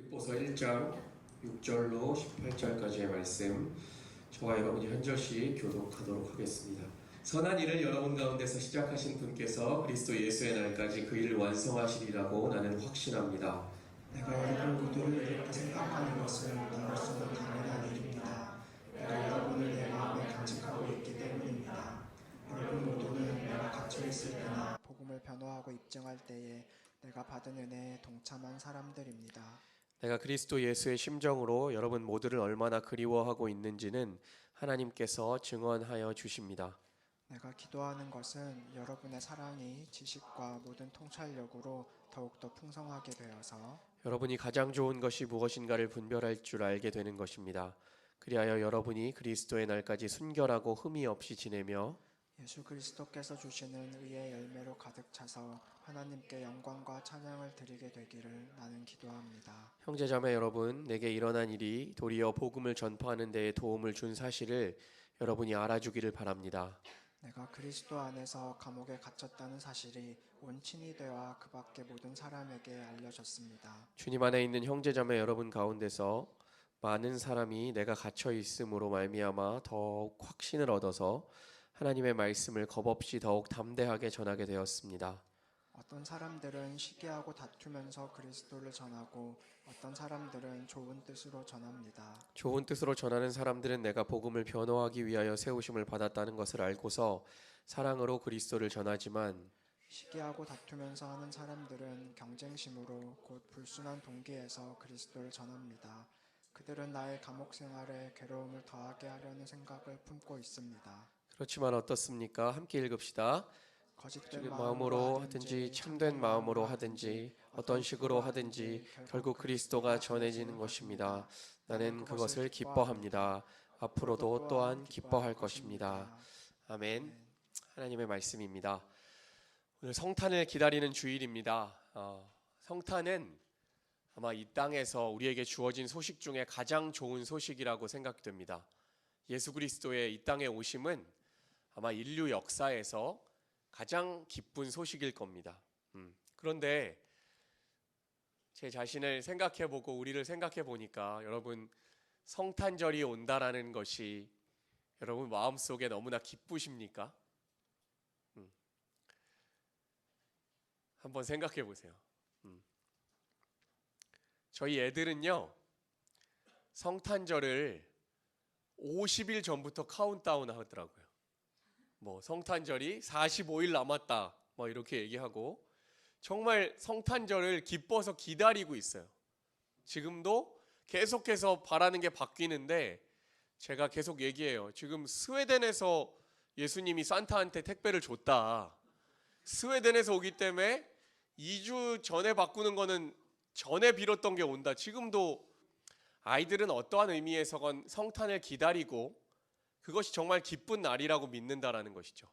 빌립보서 1장 6절로 18절까지의 말씀, 저와 여러분이 한 절씩 교독하도록 하겠습니다. 선한 일을 여러분 가운데서 시작하신 분께서 그리스도 예수의 날까지 그 일을 완성하시리라고 나는 확신합니다. 내가 여러분 모두를 이렇게 생각하는 것은 나로서는 당연한 일입니다. 내가 여러분을 내 마음에 간직하고 있기 때문입니다. 여러분 모두는 내가 갇혀 있을 때나 복음을 변호하고 입증할 때에 내가 받은 은혜에 동참한 사람들입니다. 내가 그리스도 예수의 심정으로 여러분 모두를 얼마나 그리워하고 있는지는 하나님께서 증언하여 주십니다. 내가 기도하는 것은 여러분의 사랑이 지식과 모든 통찰력으로 더욱더 풍성하게 되어서 여러분이 가장 좋은 것이 무엇인가를 분별할 줄 알게 되는 것입니다. 그리하여 여러분이 그리스도의 날까지 순결하고 흠이 없이 지내며 예수 그리스도께서 주시는 의의 열매로 가득 차서 하나님께 영광과 찬양을 드리게 되기를 나는 기도합니다. 형제자매 여러분, 내게 일어난 일이 도리어 복음을 전파하는 데에 도움을 준 사실을 여러분이 알아주기를 바랍니다. 내가 그리스도 안에서 감옥에 갇혔다는 사실이 온 친위대와 그 밖의 모든 사람에게 알려졌습니다. 주님 안에 있는 형제자매 여러분 가운데서 많은 사람이 내가 갇혀 있음으로 말미암아 더욱 확신을 얻어서 하나님의 말씀을 겁없이 더욱 담대하게 전하게 되었습니다. 어떤 사람들은 시기하고 다투면서 그리스도를 전하고 어떤 사람들은 좋은 뜻으로 전합니다. 좋은 뜻으로 전하는 사람들은 내가 복음을 변호하기 위하여 세우심을 받았다는 것을 알고서 사랑으로 그리스도를 전하지만 시기하고 다투면서 하는 사람들은 경쟁심으로 곧 불순한 동기에서 그리스도를 전합니다. 그들은 나의 감옥 생활에 괴로움을 더하게 하려는 생각을 품고 있습니다. 그렇지만 어떻습니까? 함께 읽읍시다. 거짓된 마음으로 하든지 참된 마음으로 하든지 어떤 식으로 하든지 결국 그리스도가 전해지는 것입니다. 나는 그것을 기뻐합니다. 앞으로도 또한 기뻐할 것입니다. 아멘. 하나님의 말씀입니다. 오늘 성탄을 기다리는 주일입니다. 성탄은 아마 이 땅에서 우리에게 주어진 소식 중에 가장 좋은 소식이라고 생각됩니다. 예수 그리스도의 이 땅에 오심은 아마 인류 역사에서 가장 기쁜 소식일 겁니다. 그런데 제 자신을 생각해보고 우리를 생각해보니까 여러분, 성탄절이 온다라는 것이 여러분 마음속에 너무나 기쁘십니까? 한번 생각해보세요. 저희 애들은요, 성탄절을 50일 전부터 카운트다운 하더라고요. 뭐 성탄절이 45일 남았다 뭐 이렇게 얘기하고 정말 성탄절을 기뻐서 기다리고 있어요. 지금도 계속해서 바라는 게 바뀌는데 제가 계속 얘기해요. 지금 스웨덴에서 예수님이 산타한테 택배를 줬다. 스웨덴에서 오기 때문에 2주 전에 바꾸는 거는 전에 빌었던 게 온다. 지금도 아이들은 어떠한 의미에서건 성탄을 기다리고 그것이 정말 기쁜 날이라고 믿는다라는 것이죠.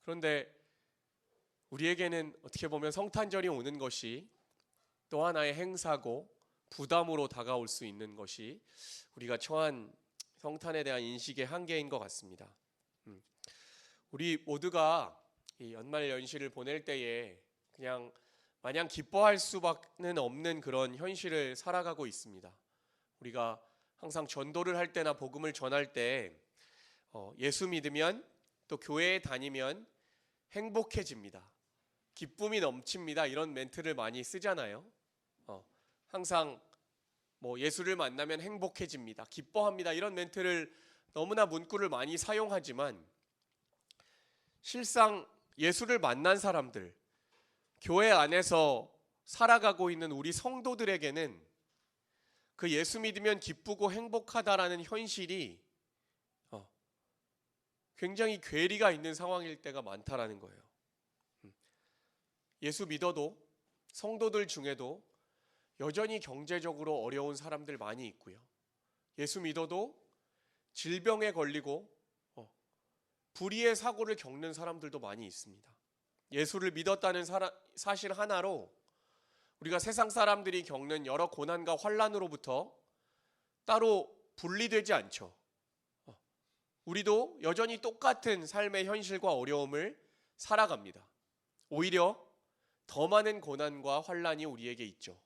그런데 우리에게는 어떻게 보면 성탄절이 오는 것이 또 하나의 행사고 부담으로 다가올 수 있는 것이 우리가 처한 성탄에 대한 인식의 한계인 것 같습니다. 우리 모두가 이 연말 연시를 보낼 때에 그냥 마냥 기뻐할 수밖에 없는 그런 현실을 살아가고 있습니다. 우리가 항상 전도를 할 때나 복음을 전할 때 예수 믿으면 또 교회에 다니면 행복해집니다. 기쁨이 넘칩니다. 이런 멘트를 많이 쓰잖아요. 항상 뭐 예수를 만나면 행복해집니다. 기뻐합니다. 이런 멘트를 너무나 문구를 많이 사용하지만 실상 예수를 만난 사람들, 교회 안에서 살아가고 있는 우리 성도들에게는 그 예수 믿으면 기쁘고 행복하다라는 현실이 굉장히 괴리가 있는 상황일 때가 많다라는 거예요. 예수 믿어도 성도들 중에도 여전히 경제적으로 어려운 사람들 많이 있고요. 예수 믿어도 질병에 걸리고 불의의 사고를 겪는 사람들도 많이 있습니다. 예수를 믿었다는 사실 하나로 우리가 세상 사람들이 겪는 여러 고난과 환난으로부터 따로 분리되지 않죠. 우리도 여전히 똑같은 삶의 현실과 어려움을 살아갑니다. 오히려 더 많은 고난과 환난이 우리에게 있죠.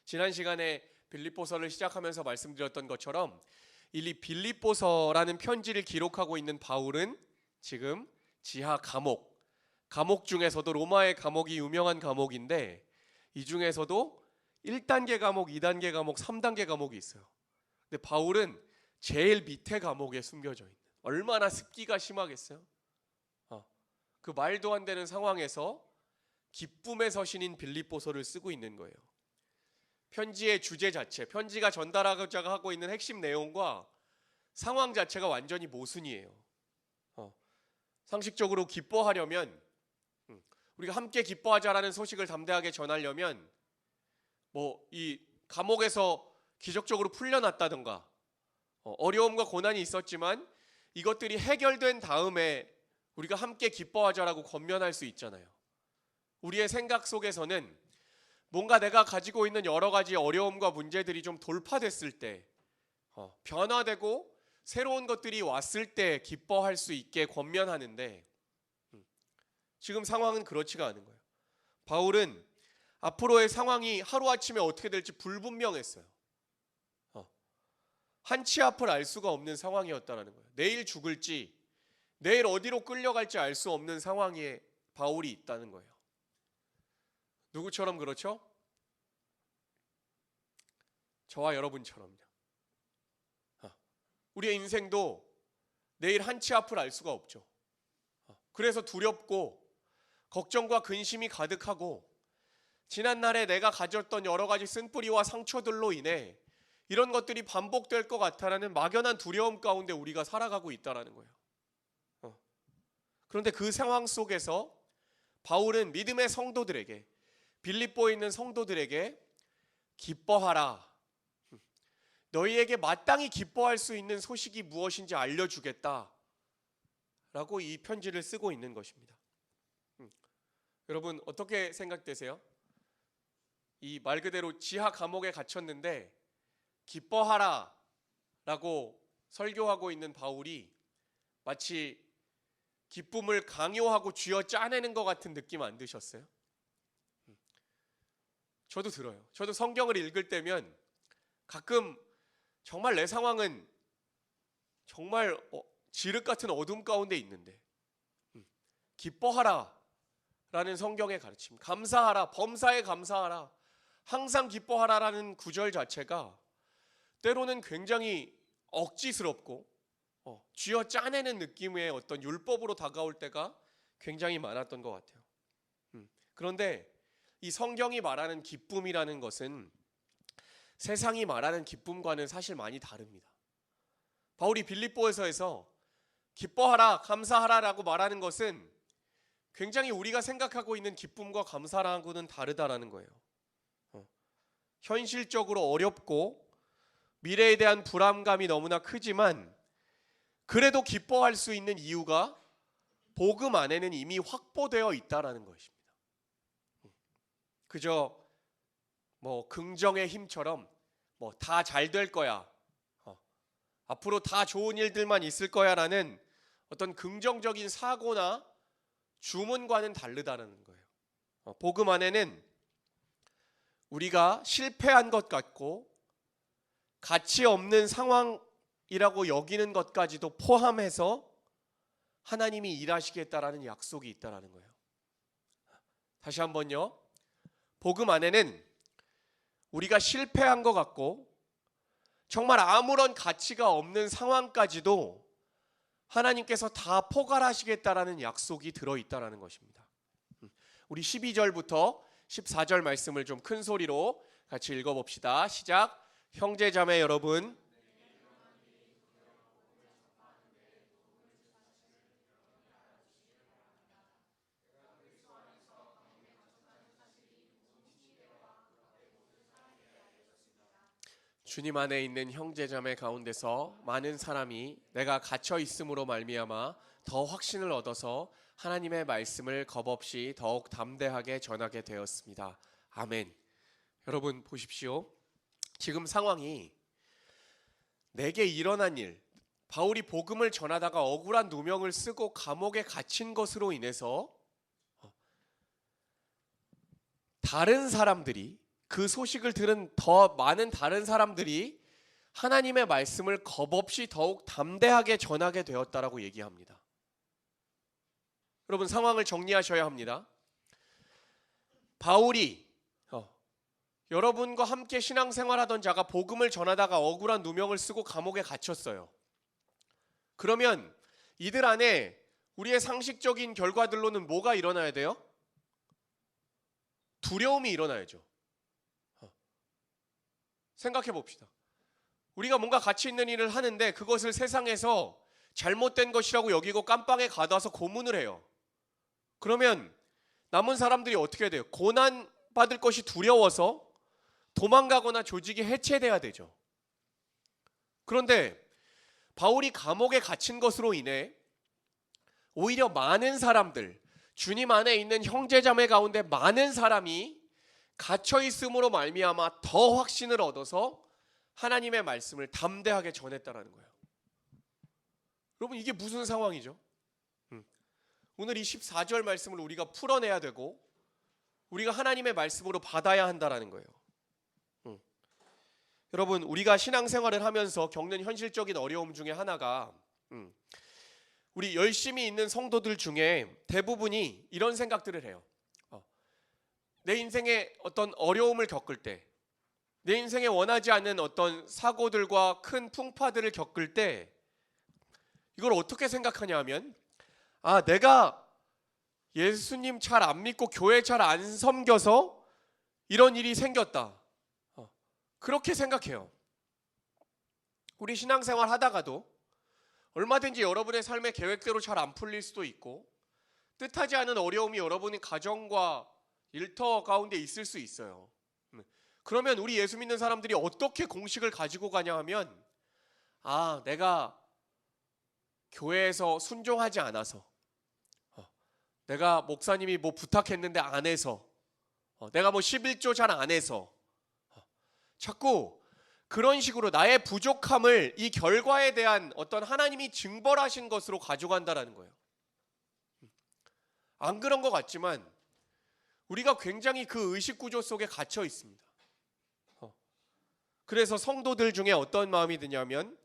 지난 시간에 빌립보서를 시작하면서 말씀드렸던 것처럼 이 빌립보서라는 편지를 기록하고 있는 바울은 지금 지하 감옥 중에서도 로마의 감옥이 유명한 감옥인데 이 중에서도 1단계 감옥, 2단계 감옥, 3단계 감옥이 있어요. 근데 바울은 제일 밑에 감옥에 숨겨져 있는, 얼마나 습기가 심하겠어요? 그 말도 안 되는 상황에서 기쁨의 서신인 빌립보서를 쓰고 있는 거예요. 편지의 주제 자체, 편지가 전달하고자 하고 있는 핵심 내용과 상황 자체가 완전히 모순이에요. 상식적으로 기뻐하려면, 우리가 함께 기뻐하자라는 소식을 담대하게 전하려면 이 감옥에서 기적적으로 풀려났다던가 어려움과 고난이 있었지만 이것들이 해결된 다음에 우리가 함께 기뻐하자라고 권면할 수 있잖아요. 우리의 생각 속에서는 뭔가 내가 가지고 있는 여러 가지 어려움과 문제들이 좀 돌파됐을 때, 변화되고 새로운 것들이 왔을 때 기뻐할 수 있게 권면하는데 지금 상황은 그렇지가 않은 거예요. 바울은 앞으로의 상황이 하루아침에 어떻게 될지 불분명했어요. 한치 앞을 알 수가 없는 상황이었다는 거예요. 내일 죽을지 내일 어디로 끌려갈지 알 수 없는 상황에 바울이 있다는 거예요. 누구처럼 그렇죠? 저와 여러분처럼요. 우리의 인생도 내일 한치 앞을 알 수가 없죠. 그래서 두렵고 걱정과 근심이 가득하고 지난날에 내가 가졌던 여러 가지 쓴뿌리와 상처들로 인해 이런 것들이 반복될 것 같다라는 막연한 두려움 가운데 우리가 살아가고 있다는 거예요. 그런데 그 상황 속에서 바울은 믿음의 성도들에게, 빌립보에 있는 성도들에게 기뻐하라, 너희에게 마땅히 기뻐할 수 있는 소식이 무엇인지 알려주겠다 라고 이 편지를 쓰고 있는 것입니다. 여러분 어떻게 생각되세요? 이 말 그대로 지하 감옥에 갇혔는데 기뻐하라 라고 설교하고 있는 바울이 마치 기쁨을 강요하고 쥐어 짜내는 것 같은 느낌 안 드셨어요? 저도 들어요. 저도 성경을 읽을 때면 가끔 정말 내 상황은 정말 지륵 같은 어둠 가운데 있는데 기뻐하라 라는 성경의 가르침, 감사하라, 범사에 감사하라, 항상 기뻐하라라는 구절 자체가 때로는 굉장히 억지스럽고 쥐어 짜내는 느낌의 어떤 율법으로 다가올 때가 굉장히 많았던 것 같아요. 그런데 이 성경이 말하는 기쁨이라는 것은 세상이 말하는 기쁨과는 사실 많이 다릅니다. 바울이 빌립보에서에서 기뻐하라, 감사하라라고 말하는 것은 굉장히 우리가 생각하고 있는 기쁨과 감사랑하고는 다르다라는 거예요. 현실적으로 어렵고 미래에 대한 불안감이 너무나 크지만 그래도 기뻐할 수 있는 이유가 복음 안에는 이미 확보되어 있다라는 것입니다. 그저 긍정의 힘처럼 다 잘 될 거야, 앞으로 다 좋은 일들만 있을 거야 라는 어떤 긍정적인 사고나 주문과는 다르다는 거예요. 복음 안에는 우리가 실패한 것 같고 가치 없는 상황이라고 여기는 것까지도 포함해서 하나님이 일하시겠다라는 약속이 있다는 거예요. 다시 한번요. 복음 안에는 우리가 실패한 것 같고 정말 아무런 가치가 없는 상황까지도 하나님께서 다 포괄하시겠다라는 약속이 들어있다는 것입니다. 우리 12절부터 14절 말씀을 좀 큰 소리로 같이 읽어봅시다. 시작. 형제 자매 여러분, 주님 안에 있는 형제자매 가운데서 많은 사람이 내가 갇혀 있음으로 말미암아 더 확신을 얻어서 하나님의 말씀을 겁없이 더욱 담대하게 전하게 되었습니다. 아멘. 여러분 보십시오. 지금 상황이 내게 일어난 일, 바울이 복음을 전하다가 억울한 누명을 쓰고 감옥에 갇힌 것으로 인해서 다른 사람들이 그 소식을 들은 더 많은 다른 사람들이 하나님의 말씀을 겁없이 더욱 담대하게 전하게 되었다라고 얘기합니다. 여러분, 상황을 정리하셔야 합니다. 바울이 여러분과 함께 신앙생활하던 자가 복음을 전하다가 억울한 누명을 쓰고 감옥에 갇혔어요. 그러면 이들 안에 우리의 상식적인 결과들로는 뭐가 일어나야 돼요? 두려움이 일어나야죠. 생각해 봅시다. 우리가 뭔가 가치 있는 일을 하는데 그것을 세상에서 잘못된 것이라고 여기고 깜빵에 가둬서 고문을 해요. 그러면 남은 사람들이 어떻게 돼요? 고난받을 것이 두려워서 도망가거나 조직이 해체돼야 되죠. 그런데 바울이 감옥에 갇힌 것으로 인해 오히려 많은 사람들, 주님 안에 있는 형제자매 가운데 많은 사람이 갇혀 있음으로 말미암아 더 확신을 얻어서 하나님의 말씀을 담대하게 전했다라는 거예요. 여러분, 이게 무슨 상황이죠? 오늘 이 14절 말씀을 우리가 풀어내야 되고 우리가 하나님의 말씀으로 받아야 한다라는 거예요. 여러분, 우리가 신앙생활을 하면서 겪는 현실적인 어려움 중에 하나가 우리 열심히 있는 성도들 중에 대부분이 이런 생각들을 해요. 내 인생에 어떤 어려움을 겪을 때, 내 인생에 원하지 않는 어떤 사고들과 큰 풍파들을 겪을 때 이걸 어떻게 생각하냐 하면, 내가 예수님 잘 안 믿고 교회 잘 안 섬겨서 이런 일이 생겼다. 그렇게 생각해요. 우리 신앙생활 하다가도 얼마든지 여러분의 삶의 계획대로 잘 안 풀릴 수도 있고 뜻하지 않은 어려움이 여러분의 가정과 일터 가운데 있을 수 있어요. 그러면 우리 예수 믿는 사람들이 어떻게 공식을 가지고 가냐 하면, 내가 교회에서 순종하지 않아서, 내가 목사님이 뭐 부탁했는데 안 해서, 내가 뭐 11조 잘 안 해서, 자꾸 그런 식으로 나의 부족함을 이 결과에 대한 어떤 하나님이 징벌하신 것으로 가져간다라는 거예요. 안 그런 것 같지만 우리가 굉장히 그 의식 구조 속에 갇혀 있습니다. 그래서 성도들 중에 어떤 마음이 드냐면,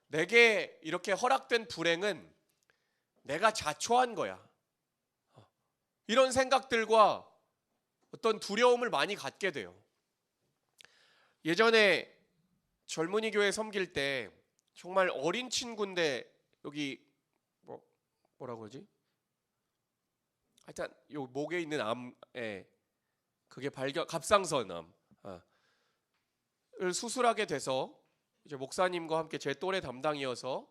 내게 이렇게 허락된 불행은 내가 자초한 거야. 이런 생각들과 어떤 두려움을 많이 갖게 돼요. 예전에 젊은이 교회 섬길 때 정말 어린 친구인데, 여기 뭐라고 그러지? 하여튼 요 목에 있는 암에 그게 갑상선암 을 수술하게 돼서 이제 목사님과 함께 제 또래 담당이어서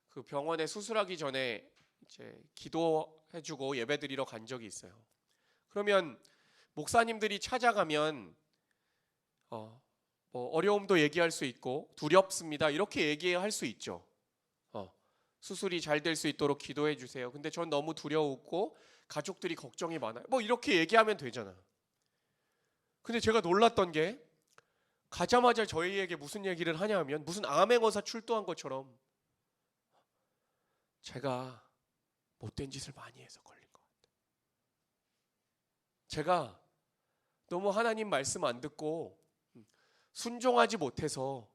그 병원에 수술하기 전에 이제 기도해주고 예배드리러 간 적이 있어요. 그러면 목사님들이 찾아가면 뭐 어려움도 얘기할 수 있고 두렵습니다 이렇게 얘기할 수 있죠. 수술이 잘 될 수 있도록 기도해 주세요. 근데 전 너무 두려웠고 가족들이 걱정이 많아요. 뭐 이렇게 얘기하면 되잖아. 근데 제가 놀랐던 게, 가자마자 저희에게 무슨 얘기를 하냐 하면, 무슨 암행어사 출두한 것처럼 제가 못된 짓을 많이 해서 걸린 것 같아요. 제가 너무 하나님 말씀 안 듣고 순종하지 못해서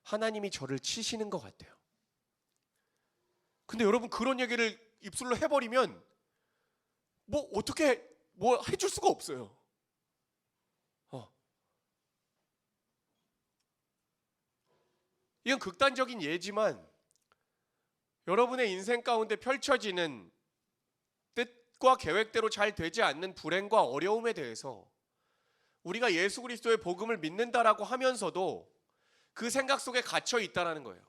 하나님이 저를 치시는 것 같아요. 근데 여러분, 그런 얘기를 입술로 해버리면 뭐 어떻게 뭐 해줄 수가 없어요. 이건 극단적인 예지만 여러분의 인생 가운데 펼쳐지는 뜻과 계획대로 잘 되지 않는 불행과 어려움에 대해서 우리가 예수 그리스도의 복음을 믿는다라고 하면서도 그 생각 속에 갇혀 있다라는 거예요.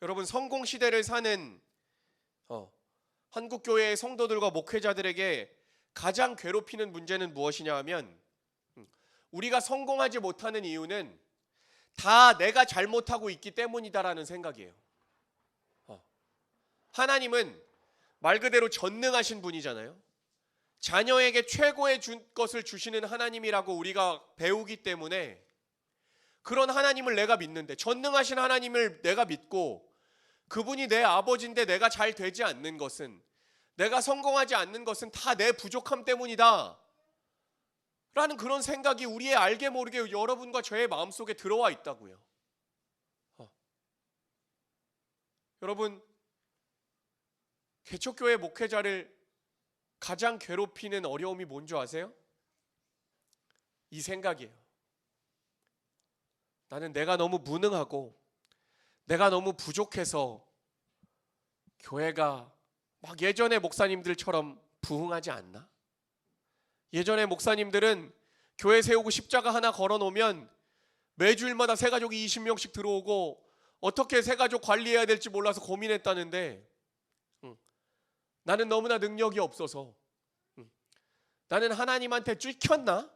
여러분, 성공 시대를 사는 한국 교회의 성도들과 목회자들에게 가장 괴롭히는 문제는 무엇이냐 하면, 우리가 성공하지 못하는 이유는 다 내가 잘못하고 있기 때문이다라는 생각이에요. 하나님은 말 그대로 전능하신 분이잖아요. 자녀에게 최고의 것을 주시는 하나님이라고 우리가 배우기 때문에 그런 하나님을 내가 믿는데, 전능하신 하나님을 내가 믿고 그분이 내 아버지인데 내가 잘 되지 않는 것은, 내가 성공하지 않는 것은 다 내 부족함 때문이다. 라는 그런 생각이 우리의 알게 모르게 여러분과 저의 마음속에 들어와 있다고요. 여러분, 개척교회 목회자를 가장 괴롭히는 어려움이 뭔지 아세요? 이 생각이에요. 나는 내가 너무 무능하고 내가 너무 부족해서 교회가 막 예전의 목사님들처럼 부흥하지 않나? 예전에 목사님들은 교회 세우고 십자가 하나 걸어놓으면 매주일마다 새가족이 20명씩 들어오고 어떻게 새가족 관리해야 될지 몰라서 고민했다는데, 나는 너무나 능력이 없어서, 나는 하나님한테 찍혔나?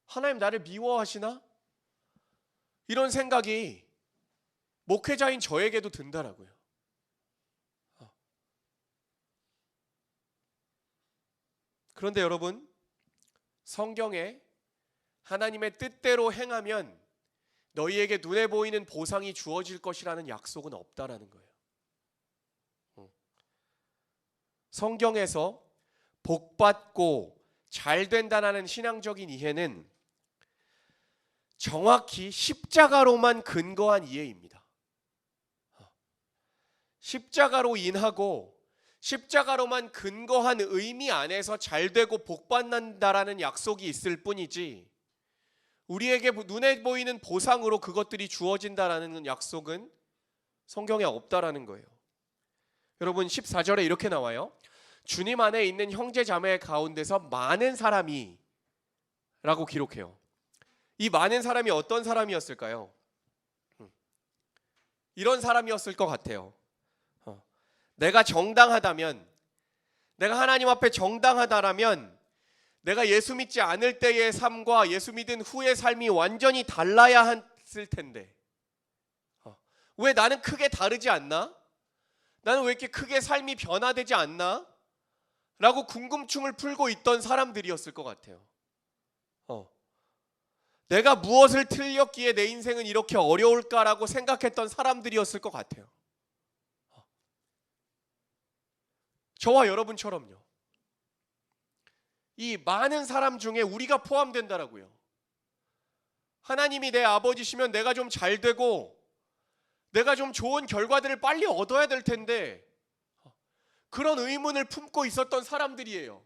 하나님 나를 미워하시나? 이런 생각이 목회자인 저에게도 든다라고요. 그런데 여러분, 성경에 하나님의 뜻대로 행하면 너희에게 눈에 보이는 보상이 주어질 것이라는 약속은 없다라는 거예요. 성경에서 복받고 잘 된다는 신앙적인 이해는 정확히 십자가로만 근거한 이해입니다. 십자가로 인하고 십자가로만 근거한 의미 안에서 잘 되고 복받는다라는 약속이 있을 뿐이지, 우리에게 눈에 보이는 보상으로 그것들이 주어진다라는 약속은 성경에 없다라는 거예요. 여러분, 14절에 이렇게 나와요. 주님 안에 있는 형제 자매 가운데서 많은 사람이 라고 기록해요. 이 많은 사람이 어떤 사람이었을까요? 이런 사람이었을 것 같아요. 내가 정당하다면, 내가 하나님 앞에 정당하다라면 내가 예수 믿지 않을 때의 삶과 예수 믿은 후의 삶이 완전히 달라야 했을 텐데, 왜 나는 크게 다르지 않나? 나는 왜 이렇게 크게 삶이 변화되지 않나? 라고 궁금증을 풀고 있던 사람들이었을 것 같아요. 내가 무엇을 틀렸기에 내 인생은 이렇게 어려울까라고 생각했던 사람들이었을 것 같아요. 저와 여러분처럼요. 이 많은 사람 중에 우리가 포함된다라고요. 하나님이 내 아버지시면 내가 좀 잘 되고 내가 좀 좋은 결과들을 빨리 얻어야 될 텐데, 그런 의문을 품고 있었던 사람들이에요.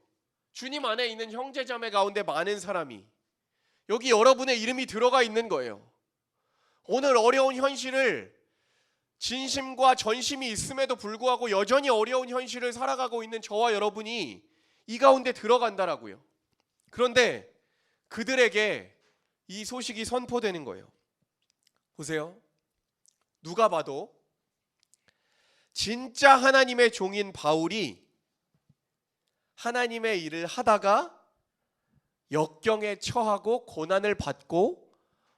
주님 안에 있는 형제자매 가운데 많은 사람이, 여기 여러분의 이름이 들어가 있는 거예요. 오늘 어려운 현실을 진심과 전심이 있음에도 불구하고 여전히 어려운 현실을 살아가고 있는 저와 여러분이 이 가운데 들어간다라고요. 그런데 그들에게 이 소식이 선포되는 거예요. 보세요. 누가 봐도 진짜 하나님의 종인 바울이 하나님의 일을 하다가 역경에 처하고 고난을 받고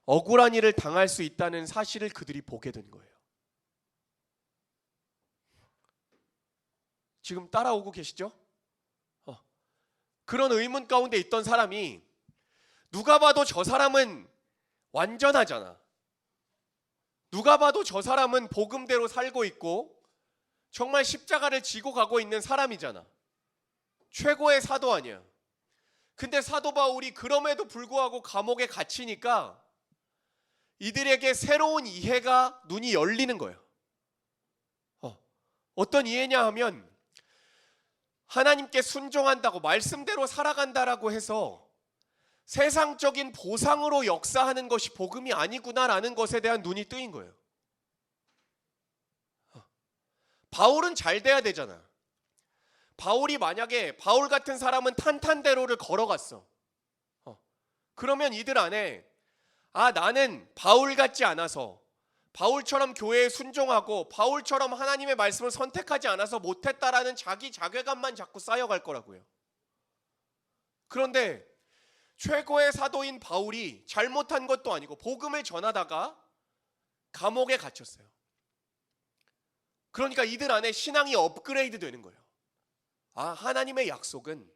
억울한 일을 당할 수 있다는 사실을 그들이 보게 된 거예요. 지금 따라오고 계시죠? 그런 의문 가운데 있던 사람이, 누가 봐도 저 사람은 완전하잖아, 누가 봐도 저 사람은 복음대로 살고 있고 정말 십자가를 지고 가고 있는 사람이잖아, 최고의 사도 아니야. 근데 사도 바울이 그럼에도 불구하고 감옥에 갇히니까 이들에게 새로운 이해가, 눈이 열리는 거예요. 어떤 이해냐 하면, 하나님께 순종한다고, 말씀대로 살아간다라고 해서 세상적인 보상으로 역사하는 것이 복음이 아니구나라는 것에 대한 눈이 뜨인 거예요. 바울은 잘 돼야 되잖아. 바울이 만약에, 바울 같은 사람은 탄탄대로를 걸어갔어. 그러면 이들 안에, 나는 바울 같지 않아서, 바울처럼 교회에 순종하고 바울처럼 하나님의 말씀을 선택하지 않아서 못했다라는 자기 자괴감만 자꾸 쌓여갈 거라고요. 그런데 최고의 사도인 바울이 잘못한 것도 아니고 복음을 전하다가 감옥에 갇혔어요. 그러니까 이들 안에 신앙이 업그레이드 되는 거예요. 하나님의 약속은,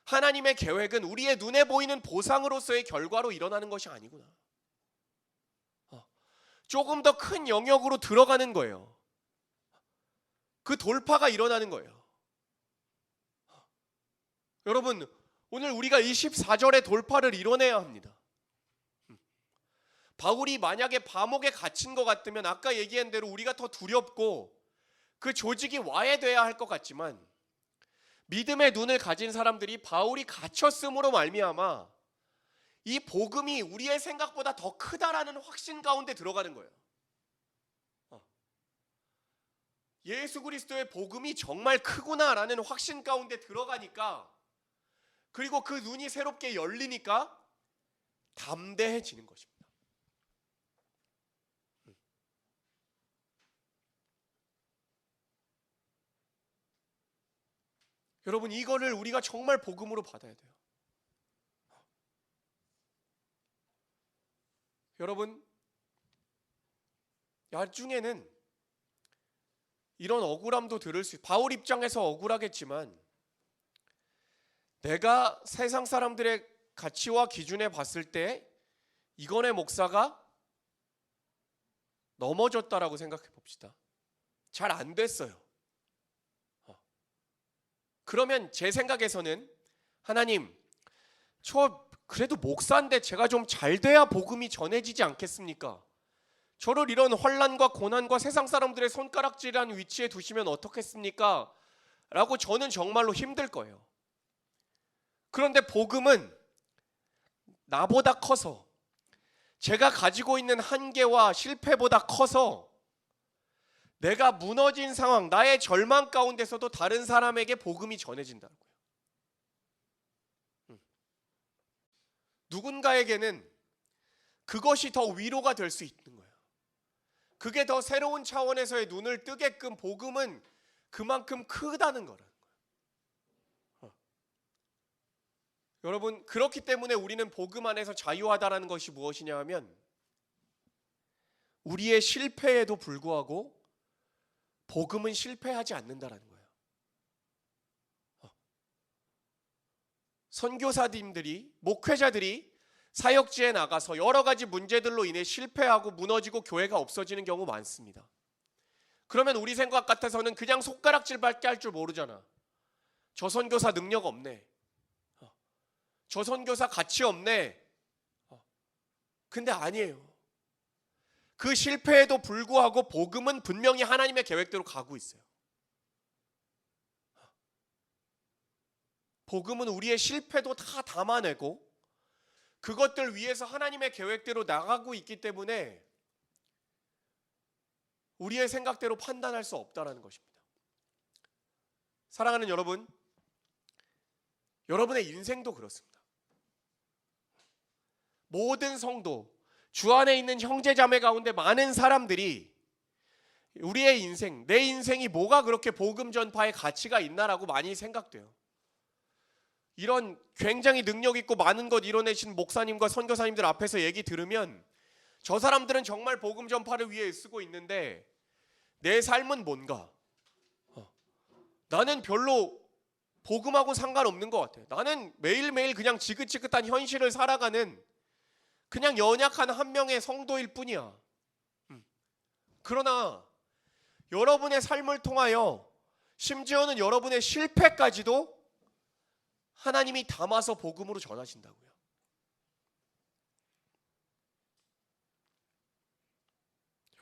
하나님의 계획은 우리의 눈에 보이는 보상으로서의 결과로 일어나는 것이 아니구나. 조금 더 큰 영역으로 들어가는 거예요. 그 돌파가 일어나는 거예요. 여러분, 오늘 우리가 24절의 돌파를 이뤄내야 합니다. 바울이 만약에 감옥에 갇힌 것 같으면 아까 얘기한 대로 우리가 더 두렵고 그 조직이 와해돼야 할 것 같지만, 믿음의 눈을 가진 사람들이 바울이 갇혔음으로 말미암아 이 복음이 우리의 생각보다 더 크다라는 확신 가운데 들어가는 거예요. 예수 그리스도의 복음이 정말 크구나라는 확신 가운데 들어가니까, 그리고 그 눈이 새롭게 열리니까 담대해지는 것입니다. 여러분, 이거를 우리가 정말 복음으로 받아야 돼요. 여러분, 나중에는 이런 억울함도 들을 수, 바울 입장에서 억울하겠지만, 내가 세상 사람들의 가치와 기준에 봤을 때 이건의 목사가 넘어졌다라고 생각해 봅시다. 잘 안 됐어요. 그러면 제 생각에서는, 하나님, 저 그래도 목사인데 제가 좀 잘 돼야 복음이 전해지지 않겠습니까? 저를 이런 환난과 고난과 세상 사람들의 손가락질한 위치에 두시면 어떻겠습니까? 라고 저는 정말로 힘들 거예요. 그런데 복음은 나보다 커서, 제가 가지고 있는 한계와 실패보다 커서 내가 무너진 상황, 나의 절망 가운데서도 다른 사람에게 복음이 전해진다고요. 누군가에게는 그것이 더 위로가 될 수 있는 거예요. 그게 더 새로운 차원에서의 눈을 뜨게끔 복음은 그만큼 크다는 거라는 거예요. 여러분, 그렇기 때문에 우리는 복음 안에서 자유하다라는 것이 무엇이냐 하면, 우리의 실패에도 불구하고 복음은 실패하지 않는다라는 거예요. 선교사님들이, 목회자들이 사역지에 나가서 여러 가지 문제들로 인해 실패하고 무너지고 교회가 없어지는 경우 많습니다. 그러면 우리 생각 같아서는 그냥 손가락질밖에 할 줄 모르잖아. 저 선교사 능력 없네. 저 선교사 가치 없네. 근데 아니에요. 그 실패에도 불구하고 복음은 분명히 하나님의 계획대로 가고 있어요. 복음은 우리의 실패도 다 담아내고 그것들 위해서 하나님의 계획대로 나가고 있기 때문에 우리의 생각대로 판단할 수 없다는 것입니다. 사랑하는 여러분, 여러분의 인생도 그렇습니다. 모든 성도, 주 안에 있는 형제자매 가운데 많은 사람들이 우리의 인생, 내 인생이 뭐가 그렇게 복음 전파의 가치가 있나라고 많이 생각돼요. 이런 굉장히 능력 있고 많은 것 이뤄내신 목사님과 선교사님들 앞에서 얘기 들으면 저 사람들은 정말 복음 전파를 위해 쓰고 있는데 내 삶은 뭔가? 나는 별로 복음하고 상관없는 것 같아요. 나는 매일매일 그냥 지긋지긋한 현실을 살아가는 그냥 연약한 한 명의 성도일 뿐이야. 그러나 여러분의 삶을 통하여 심지어는 여러분의 실패까지도 하나님이 담아서 복음으로 전하신다고요.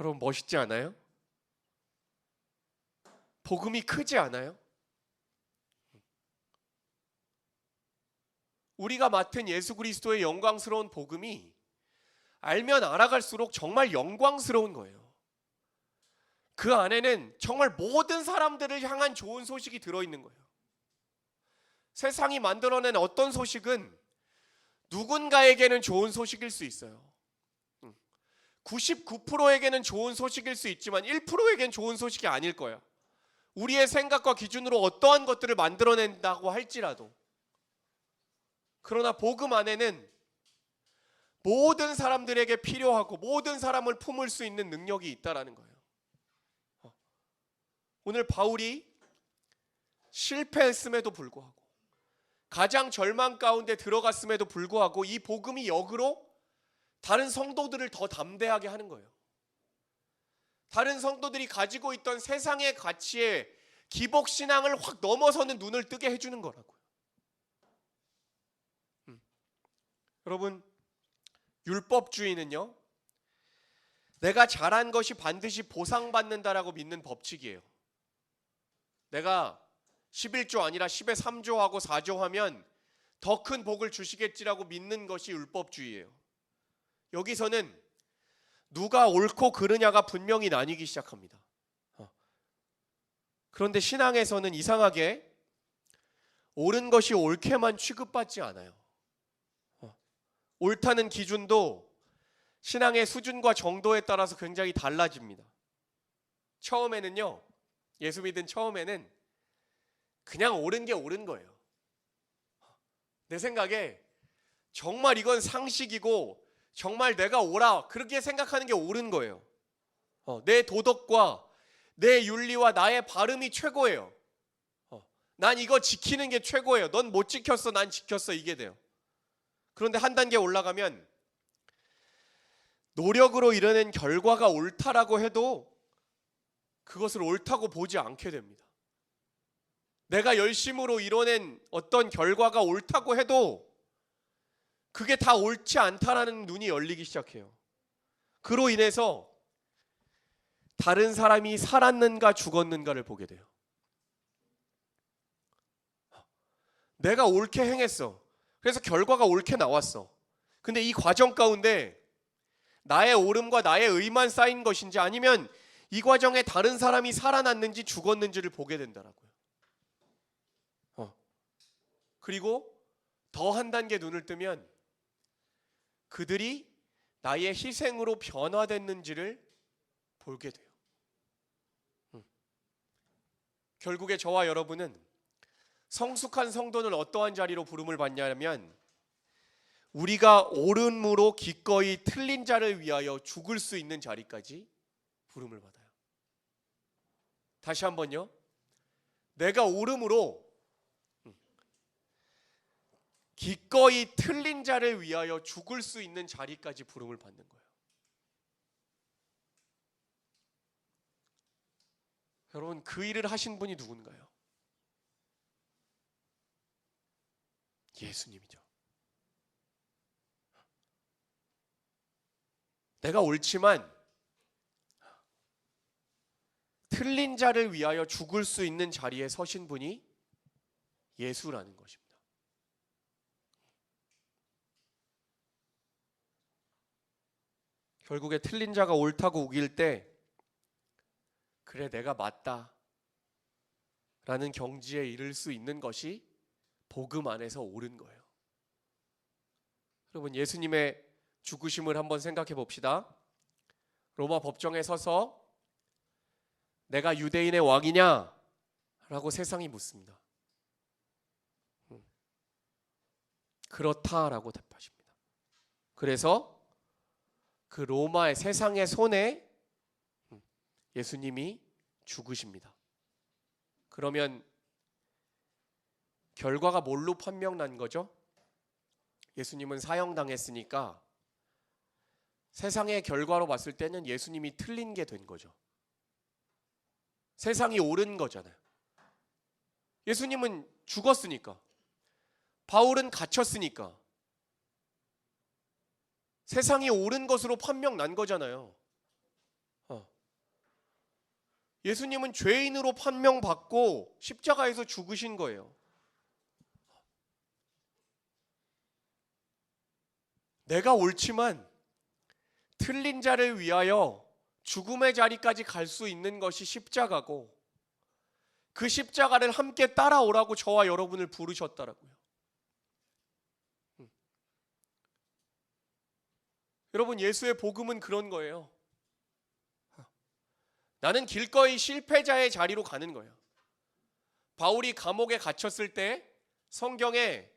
여러분, 멋있지 않아요? 복음이 크지 않아요? 우리가 맡은 예수 그리스도의 영광스러운 복음이 알면 알아갈수록 정말 영광스러운 거예요. 그 안에는 정말 모든 사람들을 향한 좋은 소식이 들어있는 거예요. 세상이 만들어낸 어떤 소식은 누군가에게는 좋은 소식일 수 있어요. 99%에게는 좋은 소식일 수 있지만 1%에겐 좋은 소식이 아닐 거야. 우리의 생각과 기준으로 어떠한 것들을 만들어낸다고 할지라도. 그러나 복음 안에는 모든 사람들에게 필요하고 모든 사람을 품을 수 있는 능력이 있다라는 거예요. 오늘 바울이 실패했음에도 불구하고 가장 절망 가운데 들어갔음에도 불구하고 이 복음이 역으로 다른 성도들을 더 담대하게 하는 거예요. 다른 성도들이 가지고 있던 세상의 가치에 기복신앙을 확 넘어서는 눈을 뜨게 해주는 거라고요. 여러분, 율법주의는요, 내가 잘한 것이 반드시 보상받는다라고 믿는 법칙이에요. 내가 11조 아니라 10의 3조 하고 4조 하면 더 큰 복을 주시겠지라고 믿는 것이 율법주의예요. 여기서는 누가 옳고 그르냐가 분명히 나뉘기 시작합니다. 그런데 신앙에서는 이상하게 옳은 것이 옳게만 취급받지 않아요. 옳다는 기준도 신앙의 수준과 정도에 따라서 굉장히 달라집니다. 처음에는요, 예수 믿은 처음에는 그냥 옳은 게 옳은 거예요. 내 생각에 정말 이건 상식이고 정말 내가 옳아 그렇게 생각하는 게 옳은 거예요. 내 도덕과 내 윤리와 나의 발음이 최고예요. 난 이거 지키는 게 최고예요. 넌 못 지켰어, 난 지켰어, 이게 돼요. 그런데 한 단계 올라가면 노력으로 이뤄낸 결과가 옳다라고 해도 그것을 옳다고 보지 않게 됩니다. 내가 열심으로 이뤄낸 어떤 결과가 옳다고 해도 그게 다 옳지 않다라는 눈이 열리기 시작해요. 그로 인해서 다른 사람이 살았는가 죽었는가를 보게 돼요. 내가 옳게 행했어. 그래서 결과가 옳게 나왔어. 근데 이 과정 가운데 나의 옳음과 나의 의만 쌓인 것인지 아니면 이 과정에 다른 사람이 살아났는지 죽었는지를 보게 된다라고요. 그리고 더 한 단계 눈을 뜨면 그들이 나의 희생으로 변화됐는지를 보게 돼요. 결국에 저와 여러분은 성숙한 성도는 어떠한 자리로 부름을 받냐면 우리가 옳음으로 기꺼이 틀린 자를 위하여 죽을 수 있는 자리까지 부름을 받아요. 다시 한번요. 내가 옳음으로 기꺼이 틀린 자를 위하여 죽을 수 있는 자리까지 부름을 받는 거예요. 여러분, 그 일을 하신 분이 누군가요? 예수님이죠. 내가 옳지만 틀린 자를 위하여 죽을 수 있는 자리에 서신 분이 예수라는 것입니다. 결국에 틀린 자가 옳다고 우길 때 그래 내가 맞다 라는 경지에 이를 수 있는 것이 복음 안에서 옳은 거예요. 여러분, 예수님의 죽으심을 한번 생각해 봅시다. 로마 법정에 서서 내가 유대인의 왕이냐? 라고 세상이 묻습니다. 그렇다라고 답하십니다. 그래서 그 로마의 세상의 손에 예수님이 죽으십니다. 그러면 결과가 뭘로 판명난 거죠? 예수님은 사형당했으니까 세상의 결과로 봤을 때는 예수님이 틀린 게 된 거죠. 세상이 옳은 거잖아요. 예수님은 죽었으니까, 바울은 갇혔으니까 세상이 옳은 것으로 판명난 거잖아요. 예수님은 죄인으로 판명받고 십자가에서 죽으신 거예요. 내가 옳지만 틀린 자를 위하여 죽음의 자리까지 갈 수 있는 것이 십자가고 그 십자가를 함께 따라오라고 저와 여러분을 부르셨더라고요. 여러분, 예수의 복음은 그런 거예요. 나는 길거리 실패자의 자리로 가는 거예요. 바울이 감옥에 갇혔을 때 성경에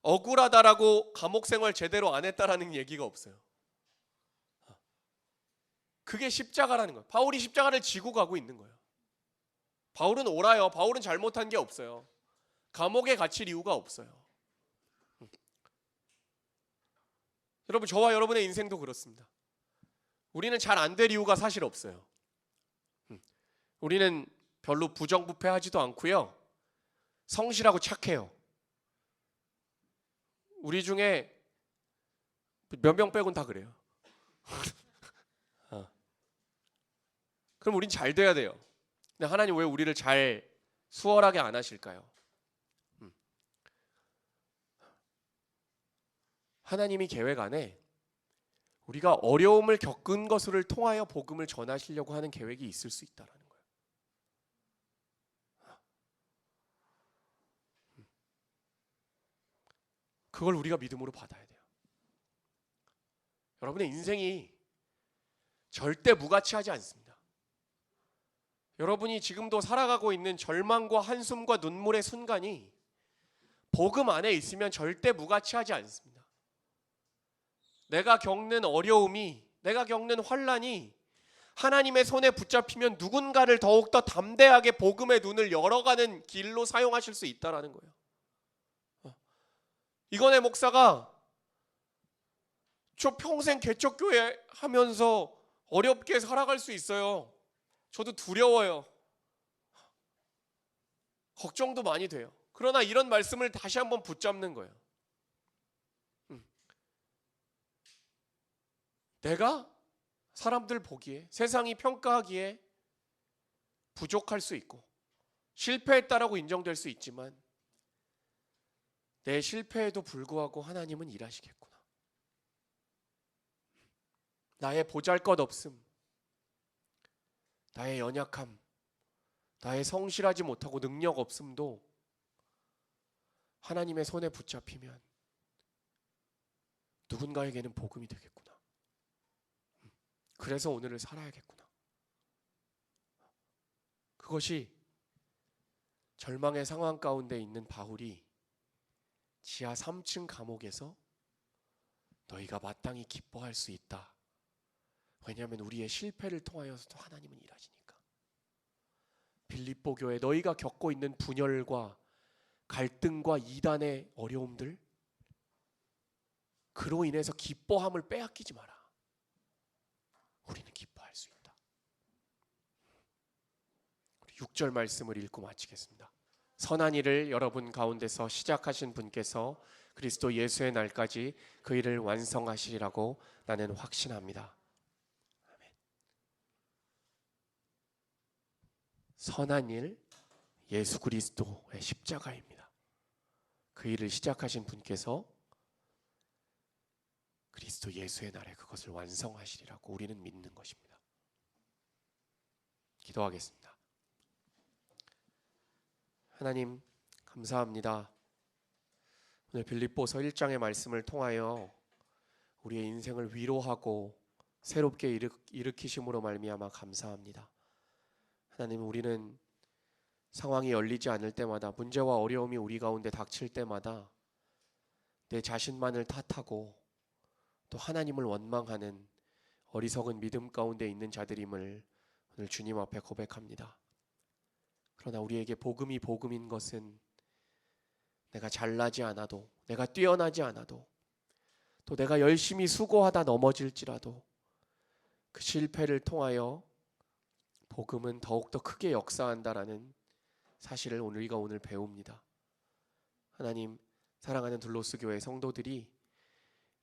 억울하다라고 감옥 생활 제대로 안 했다라는 얘기가 없어요. 그게 십자가라는 거예요. 바울이 십자가를 지고 가고 있는 거예요. 바울은 옳아요. 바울은 잘못한 게 없어요. 감옥에 갇힐 이유가 없어요. 여러분, 저와 여러분의 인생도 그렇습니다. 우리는 잘 안 될 이유가 사실 없어요. 우리는 별로 부정부패하지도 않고요. 성실하고 착해요. 우리 중에 몇 명 빼곤 다 그래요. 어. 그럼 우린 잘 돼야 돼요. 근데 하나님 왜 우리를 잘 수월하게 안 하실까요? 하나님이 계획 안에 우리가 어려움을 겪은 것을 통하여 복음을 전하시려고 하는 계획이 있을 수 있다라는 거예요. 그걸 우리가 믿음으로 받아야 돼요. 여러분의 인생이 절대 무가치하지 않습니다. 여러분이 지금도 살아가고 있는 절망과 한숨과 눈물의 순간이 복음 안에 있으면 절대 무가치하지 않습니다. 내가 겪는 어려움이, 내가 겪는 환난이 하나님의 손에 붙잡히면 누군가를 더욱더 담대하게 복음의 눈을 열어가는 길로 사용하실 수 있다는 거예요. 이건희 목사가 저 평생 개척교회 하면서 어렵게 살아갈 수 있어요. 저도 두려워요. 걱정도 많이 돼요. 그러나 이런 말씀을 다시 한번 붙잡는 거예요. 내가 사람들 보기에, 세상이 평가하기에 부족할 수 있고 실패했다라고 인정될 수 있지만 내 실패에도 불구하고 하나님은 일하시겠구나. 나의 보잘것없음, 나의 연약함, 나의 성실하지 못하고 능력 없음도 하나님의 손에 붙잡히면 누군가에게는 복음이 되겠구나. 그래서 오늘을 살아야겠구나. 그것이 절망의 상황 가운데 있는 바울이 지하 3층 감옥에서 너희가 마땅히 기뻐할 수 있다. 왜냐하면 우리의 실패를 통하여서도 하나님은 일하시니까. 빌립보 교회 너희가 겪고 있는 분열과 갈등과 이단의 어려움들, 그로 인해서 기뻐함을 빼앗기지 마라. 우리는 기뻐할 수 있다. 6절 말씀을 읽고 마치겠습니다. 선한 일을 여러분 가운데서 시작하신 분께서 그리스도 예수의 날까지 그 일을 완성하시리라고 나는 확신합니다. 아멘. 선한 일, 예수 그리스도의 십자가입니다. 그 일을 시작하신 분께서 그리스도 예수의 날에 그것을 완성하시리라고 우리는 믿는 것입니다. 기도하겠습니다. 하나님 감사합니다. 오늘 빌립보서 1장의 말씀을 통하여 우리의 인생을 위로하고 새롭게 일으키심으로 말미암아 감사합니다. 하나님, 우리는 상황이 열리지 않을 때마다, 문제와 어려움이 우리 가운데 닥칠 때마다 내 자신만을 탓하고 또 하나님을 원망하는 어리석은 믿음 가운데 있는 자들임을 오늘 주님 앞에 고백합니다. 그러나 우리에게 복음이 복음인 것은 내가 잘나지 않아도, 내가 뛰어나지 않아도, 또 내가 열심히 수고하다 넘어질지라도 그 실패를 통하여 복음은 더욱더 크게 역사한다라는 사실을 우리가 오늘 배웁니다. 하나님, 사랑하는 둘로스 교회 성도들이